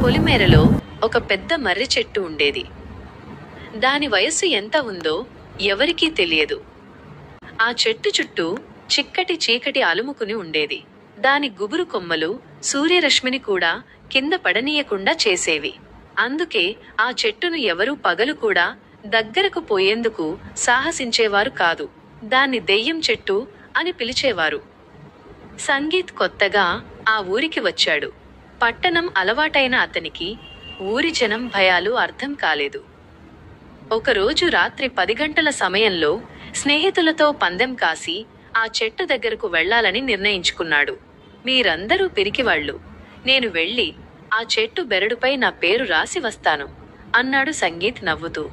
పొలిమేరలో ఒక పెద్ద మర్రి చెట్టు ఉండేది. దాని వయస్సు ఎంత ఉందో ఎవరికీ తెలియదు. ఆ చెట్టు చుట్టూ చిక్కటి చీకటి అలుముకుని ఉండేది. దాని గుబురు కొమ్మలు సూర్యరశ్మిని కూడా కింద పడనీయకుండా చేసేవి. అందుకే ఆ చెట్టును ఎవరూ పగలు కూడా దగ్గరకు పోయేందుకు సాహసించేవారు కాదు. దాన్ని దెయ్యం చెట్టు అని పిలిచేవారు. సంగీత్ కొత్తగా ఆ ఊరికి వచ్చాడు. పట్టణం అలవాటైన అతనికి ఊరి జనం భయాలు అర్థం కాలేదు. ఒకరోజు రాత్రి 10 గంటల సమయంలో స్నేహితులతో పందెం కాసి ఆ చెట్టు దగ్గరకు వెళ్లాలని నిర్ణయించుకున్నాడు. మీరందరూ పిరికివాళ్లు, నేను వెళ్లి ఆ చెట్టు బెరడుపై నా పేరు రాసి వస్తాను అన్నాడు సంగీత్ నవ్వుతూ.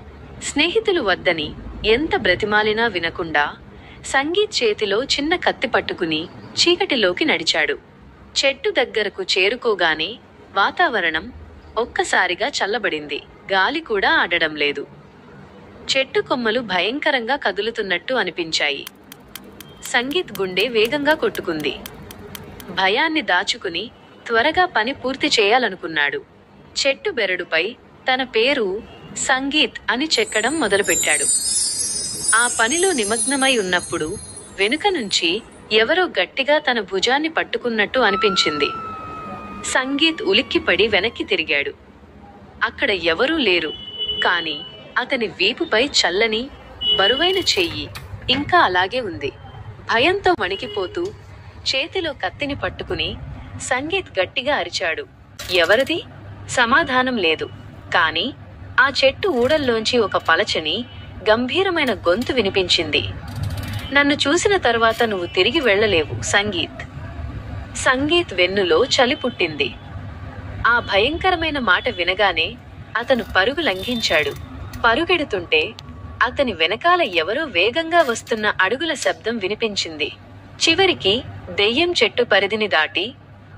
స్నేహితులు వద్దని ఎంత బ్రతిమాలినా వినకుండా సంగీత్ చేతిలో చిన్న కత్తి పట్టుకుని చీకటిలోకి నడిచాడు. చెట్టు దగ్గరకు చేరుకోగానే వాతావరణం ఒక్కసారిగా చల్లబడింది. గాలి కూడా ఆడడం లేదు. చెట్టు కొమ్మలు భయంకరంగా కదులుతున్నట్టు అనిపించాయి. సంగీత్ గుండె వేగంగా కొట్టుకుంది. భయాన్ని దాచుకుని త్వరగా పని పూర్తి చేయాలనుకున్నాడు. చెట్టు బెరడుపై తన పేరు సంగీత్ అని చెక్కడం మొదలుపెట్టాడు. ఆ పనిలో నిమగ్నమై ఉన్నప్పుడు వెనుక నుంచి ఎవరో గట్టిగా తన భుజాన్ని పట్టుకున్నట్టు అనిపించింది. సంగీత్ ఉలిక్కిపడి వెనక్కి తిరిగాడు. అక్కడ ఎవరూ లేరు. కాని అతని వీపుపై చల్లని బరువైన చెయ్యి ఇంకా అలాగే ఉంది. భయంతో వణికిపోతూ చేతిలో కత్తిని పట్టుకుని సంగీత్ గట్టిగా అరిచాడు. ఎవరిది? సమాధానం లేదు. కాని ఆ చెట్టు ఊడల్లోంచి ఒక పలచని గంభీరమైన గొంతు వినిపించింది. నన్ను చూసిన తర్వాత నువ్వు తిరిగి వెళ్ళలేవు సంగీత్. సంగీత్ వెన్నులో చలి పుట్టింది. ఆ భయంకరమైన మాట వినగానే అతను పరుగు లంఘించాడు. పరుగెడుతుంటే అతని వెనకాల ఎవరో వేగంగా వస్తున్న అడుగుల శబ్దం వినిపించింది. చివరికి దెయ్యం చెట్టు పరిధిని దాటి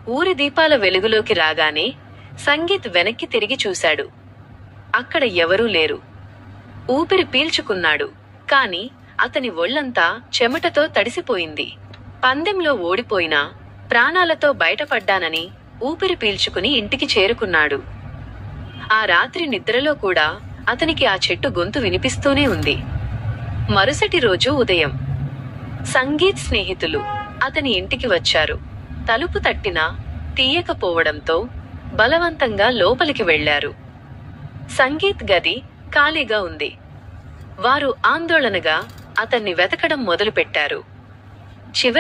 ఊరి దీపాల వెలుగులోకి రాగానే సంగీత్ వెనక్కి తిరిగి చూశాడు. అక్కడ ఎవరూ లేరు. ఊపిరి పీల్చుకున్నాడు. కాని అతని ఒళ్లంతా చెమటతో తడిసిపోయింది. పందెంలో ఓడిపోయినా ప్రాణాలతో బయటపడ్డానని ఊపిరి పీల్చుకుని ఇంటికి చేరుకున్నాడు. ఆ రాత్రి నిద్రలో కూడా అతనికి ఆ చెట్టు గొంతు వినిపిస్తూనే ఉంది. మరుసటి రోజు ఉదయం సంగీత్ స్నేహితులు అతని ఇంటికి వచ్చారు. తలుపు తట్టినా తీయకపోవడంతో బలవంతంగా లోపలికి వెళ్లారు. సంగీత్ గది ఖాళీగా ఉంది. వారు ఆందోళనగా అతన్ని వెతకడం మొదలుపెట్టారు. చివరికి